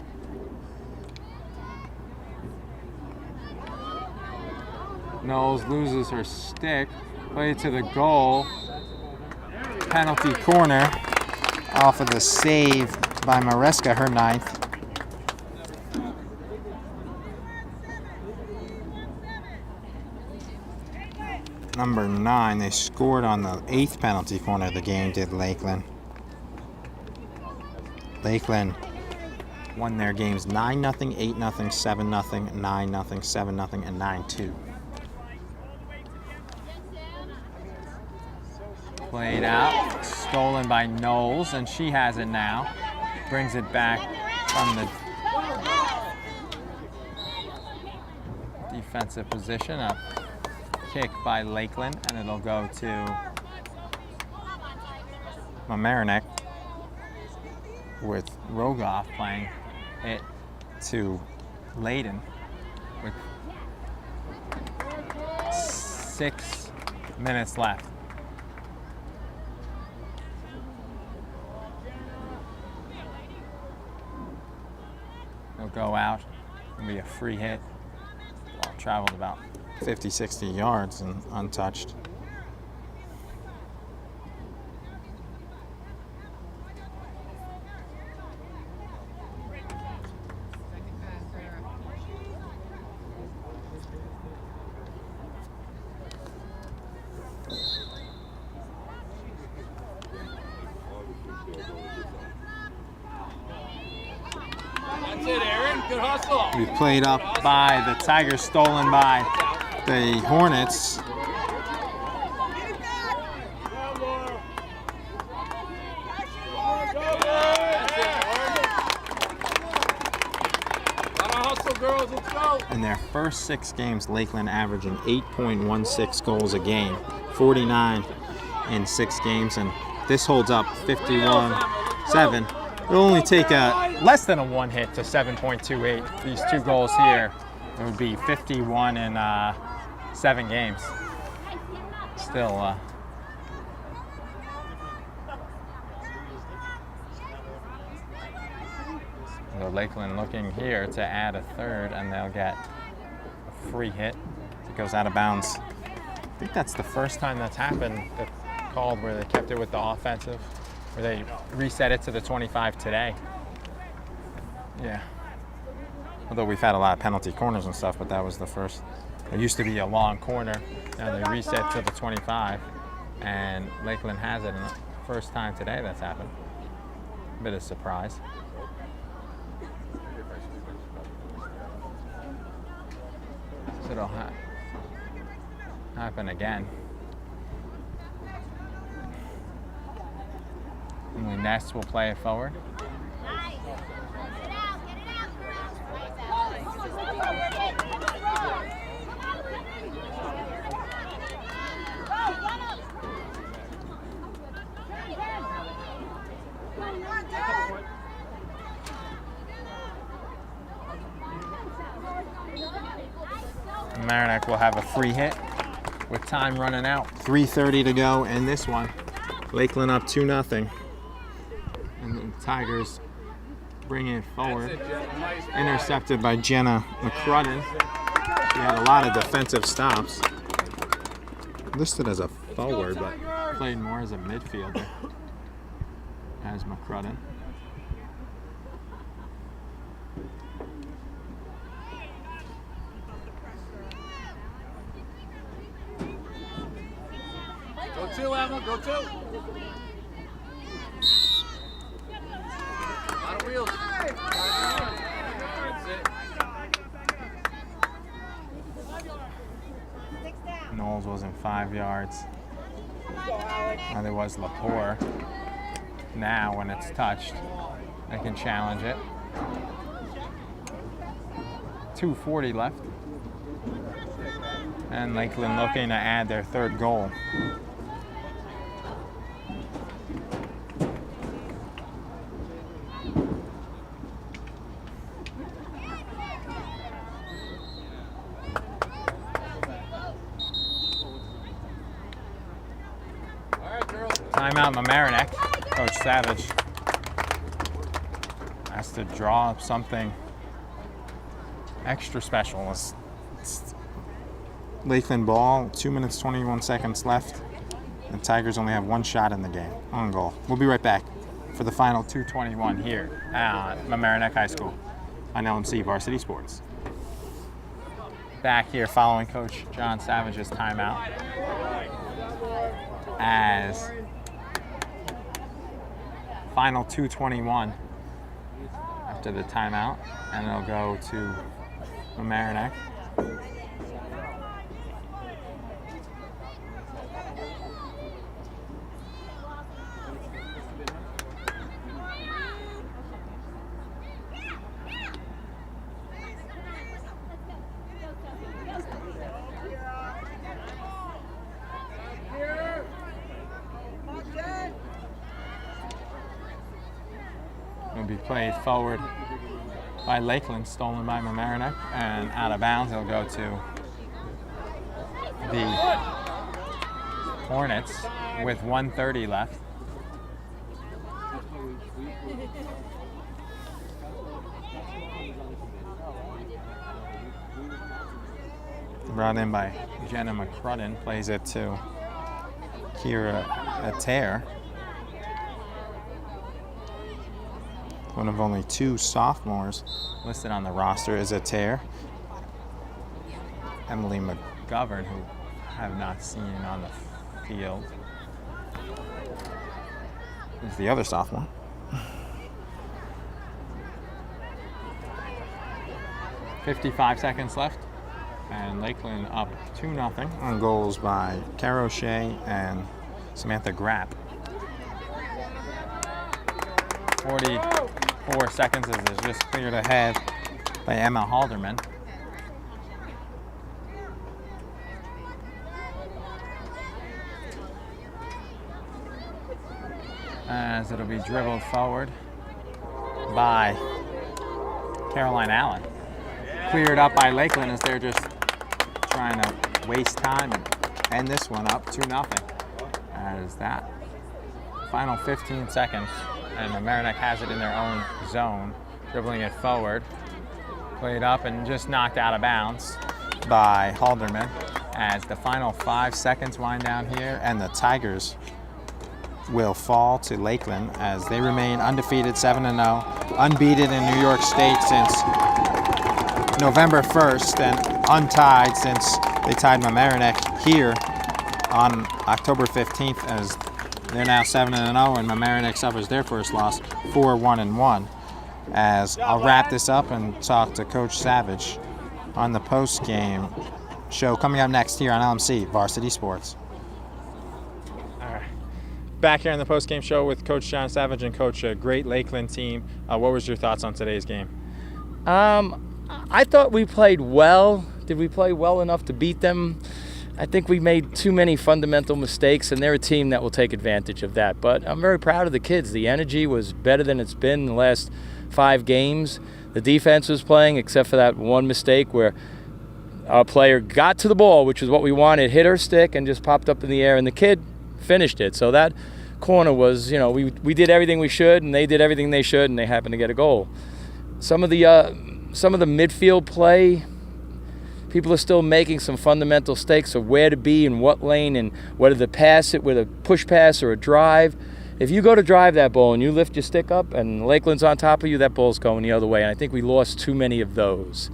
[SPEAKER 1] Knowles loses her stick, played to the goal, penalty corner off of the save by Maresca, her 9th. Number 9, they scored on the 8th penalty corner of the game, did Lakeland. Lakeland won their games 9-0, 8-0, 7-0, 9-0, 7-0, and 9-2. Played out, stolen by Knowles, and she has it now. Brings it back from the defensive position. A kick by Lakeland, and it'll go to Mamaroneck, with Rogoff playing it to Layden with 6 minutes left. It'll go out. It'll be a free hit. Ball traveled about 50, 60 yards and untouched.
[SPEAKER 2] That's it, Aaron. Good hustle.
[SPEAKER 1] We played up by the Tigers, stolen by the Hornets.
[SPEAKER 2] Girls, let's go.
[SPEAKER 1] In their first 6 games, Lakeland averaging 8.16 goals a game, 49 in 6 games, and this holds up 51-7. It'll only take less than a 1 hit to 7.28. These 2 goals here, it would be 51 in 7 games. Still, so Lakeland looking here to add a 3rd, and they'll get a free hit. It goes out of bounds. I think that's the first time that's happened, that's called, where they kept it with the offensive, where they reset it to the 25 today. Yeah. Although we've had a lot of penalty corners and stuff, but that was the first. There used to be a long corner, now they reset to the 25, and Lakeland has it, and the first time today that's happened. A bit of surprise. So it'll happen again. Emily Ness will play it forward. Mamaroneck will have a free hit with time running out. 3:30 to go in this one. Lakeland up 2-0. And the Tigers bring it forward. Intercepted by Jenna McCrudden. She had a lot of defensive stops. Listed as a forward, but played more as a midfielder as McCrudden.
[SPEAKER 2] Go 2, Emma. Go 2. A lot of wheels. That's it.
[SPEAKER 1] Knowles was in 5 yards. And there was Lepore. Now, when it's touched, they can challenge it. 2:40 left. And Lakeland looking to add their 3rd goal. Timeout Mamaroneck. Coach Savage has to draw up something extra special. It's Lakeland ball, 2 minutes, 21 seconds left. The Tigers only have one shot in the game on goal. We'll be right back for the final 2:21 here at Mamaroneck High School on LMC Varsity Sports. Back here following Coach John Savage's timeout as final 2:21 after the timeout, and it'll go to Mamaroneck. Will be played forward by Lakeland, stolen by Mamaroneck, and out of bounds. It'll go to the Hornets with 1:30 left. Brought in by Jenna McCrudden, plays it to Kira Atair. One of only two sophomores listed on the roster is Atair. Emily McGovern, who I have not seen on the field, is the other sophomore. .55 seconds left, and Lakeland up 2-0 on goals by Cara O'Shea and Samantha Grapp. 44 seconds as it's just cleared ahead by Emma Halderman. As it'll be dribbled forward by Caroline Allen. Cleared up by Lakeland as they're just trying to waste time and end this one up 2-0. As that final 15 seconds, and Mamaroneck has it in their own zone, dribbling it forward, played up and just knocked out of bounds by Halderman. As the final 5 seconds wind down here, and the Tigers will fall to Lakeland as they remain undefeated, 7-0, unbeaten in New York State since November 1st, and untied since they tied Mamaroneck here on October 15th, as they're now 7-0, and Mamaroneck suffers their first loss, 4-1-1. As I'll wrap this up and talk to Coach Savage on the post-game show coming up next here on LMC Varsity Sports. All right, back here on the post-game show with Coach John Savage and Coach, a great Lakeland team. What was your thoughts on today's game?
[SPEAKER 2] I thought we played well. Did we play well enough to beat them? I think we made too many fundamental mistakes, and they're a team that will take advantage of that. But I'm very proud of the kids. The energy was better than it's been in the last 5 games. The defense was playing, except for that one mistake where our player got to the ball, which is what we wanted, hit her stick, and just popped up in the air, and the kid finished it. So that corner was, we did everything we should, and they did everything they should, and they happened to get a goal. Some of the midfield play, people are still making some fundamental mistakes of where to be and what lane, and whether to pass it with a push pass or a drive. If you go to drive that ball and you lift your stick up and Lakeland's on top of you, that ball's going the other way. And I think we lost too many of those.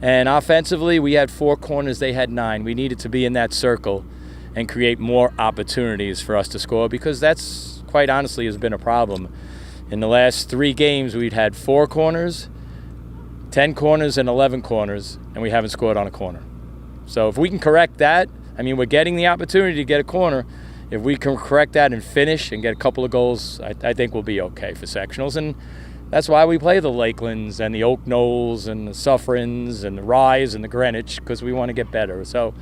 [SPEAKER 2] And offensively, we had 4 corners, they had 9. We needed to be in that circle and create more opportunities for us to score, because that's, quite honestly, has been a problem. In the last 3 games, we'd had 4 corners, 10 corners, and 11 corners, and we haven't scored on a corner. So if we can correct that, we're getting the opportunity to get a corner. If we can correct that and finish and get a couple of goals, I think we'll be okay for sectionals. And that's why we play the Lakelands and the Oak Knolls and the Suffrans and the Rise and the Greenwich, because we want to get better. So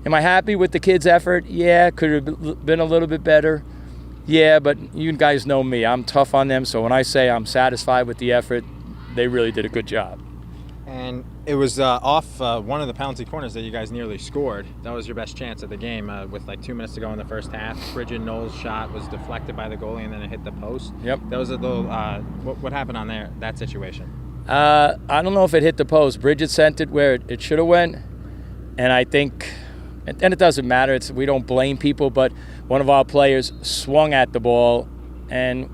[SPEAKER 2] am I happy with the kids' effort? Yeah. Could have been a little bit better? Yeah, but you guys know me. I'm tough on them, so when I say I'm satisfied with the effort, they really did a good job.
[SPEAKER 1] And it was off one of the penalty corners that you guys nearly scored. That was your best chance of the game with like 2 minutes to go in the first half. Bridget Knowles' shot was deflected by the goalie and then it hit the post.
[SPEAKER 2] Yep.
[SPEAKER 1] That was a little. What happened on that situation?
[SPEAKER 2] I don't know if it hit the post. Bridget sent it where it should have went, and I think, and it doesn't matter. We don't blame people, but one of our players swung at the ball, and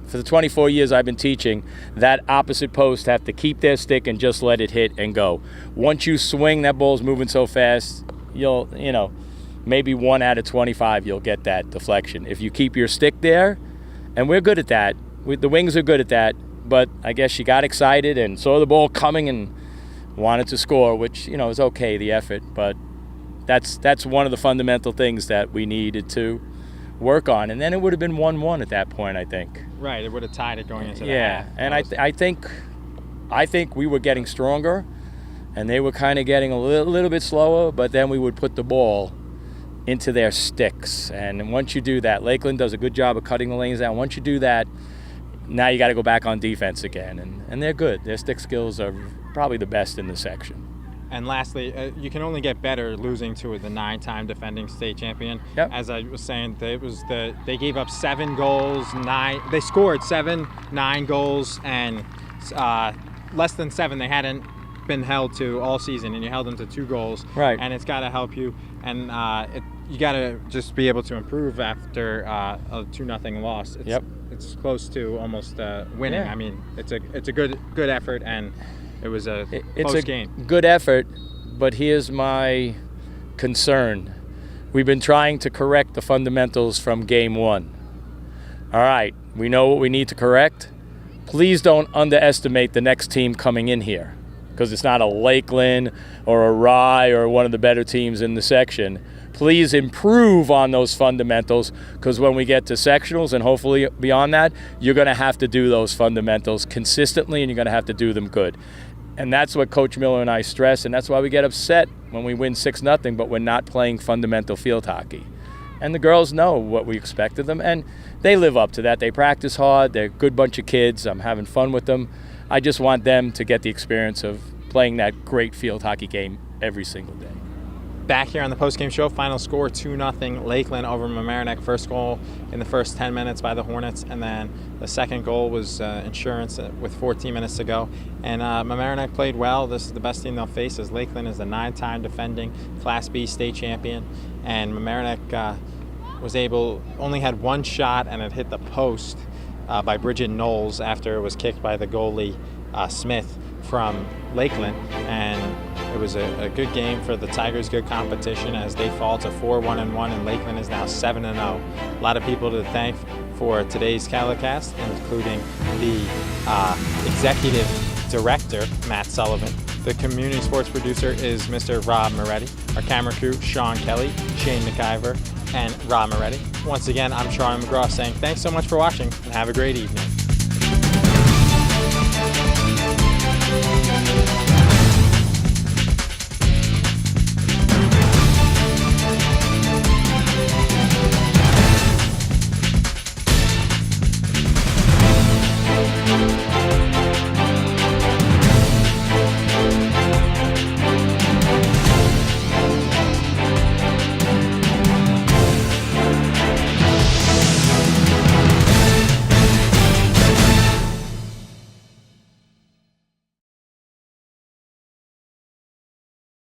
[SPEAKER 2] for the 24 years I've been teaching, that opposite post have to keep their stick and just let it hit and go. Once you swing, that ball's moving so fast, maybe 1 out of 25 you'll get that deflection. If you keep your stick there, and we're good at that. The Wings are good at that. But I guess she got excited and saw the ball coming and wanted to score, which, is okay, the effort. But that's one of the fundamental things that we needed to work on. And then it would have been 1-1 at that point, I think.
[SPEAKER 1] Right, it would have tied it going into the
[SPEAKER 2] half.
[SPEAKER 1] half.
[SPEAKER 2] And I think we were getting stronger, and they were kind of getting a little bit slower, but then we would put the ball into their sticks. And once you do that, Lakeland does a good job of cutting the lanes down. Once you do that, now you got to go back on defense again, and they're good. Their stick skills are probably the best in the section.
[SPEAKER 1] And lastly, you can only get better losing to the 9-time defending state champion.
[SPEAKER 2] Yep.
[SPEAKER 1] As I was saying, they gave up 7 goals, 9. They scored 9 goals, and less than 7 they hadn't been held to all season, and you held them to 2 goals.
[SPEAKER 2] Right.
[SPEAKER 1] And it's got to help you, and you got to just be able to improve after a 2-0 loss. It's close to almost winning.
[SPEAKER 2] Yeah.
[SPEAKER 1] I mean, it's a good effort, and it was a close game.
[SPEAKER 2] Good effort, but here's my concern. We've been trying to correct the fundamentals from game 1. All right, we know what we need to correct. Please don't underestimate the next team coming in here, because it's not a Lakeland or a Rye or one of the better teams in the section. Please improve on those fundamentals, because when we get to sectionals and hopefully beyond that, you're going to have to do those fundamentals consistently, and you're going to have to do them good. And that's what Coach Miller and I stress, and that's why we get upset when we win 6-0, but we're not playing fundamental field hockey. And the girls know what we expect of them, and they live up to that. They practice hard. They're a good bunch of kids. I'm having fun with them. I just want them to get the experience of playing that great field hockey game every single day.
[SPEAKER 1] Back here on the postgame show, final score 2-0 Lakeland over Mamaroneck. First goal in the first 10 minutes by the Hornets, and then the second goal was insurance with 14 minutes to go. And Mamaroneck played well. This is the best team they'll face, as Lakeland is the 9-time defending Class B state champion. And Mamaroneck only had 1 shot, and it hit the post by Bridget Knowles after it was kicked by the goalie Smith from Lakeland. And it was a good game for the Tigers, good competition as they fall to 4-1-1, and Lakeland is now 7-0. A lot of people to thank for today's Calicast, including the executive director, Matt Sullivan. The community sports producer is Mr. Rob Moretti. Our camera crew, Sean Kelly, Shane McIver, and Rob Moretti. Once again, I'm Charlie McGraw saying thanks so much for watching, and have a great evening.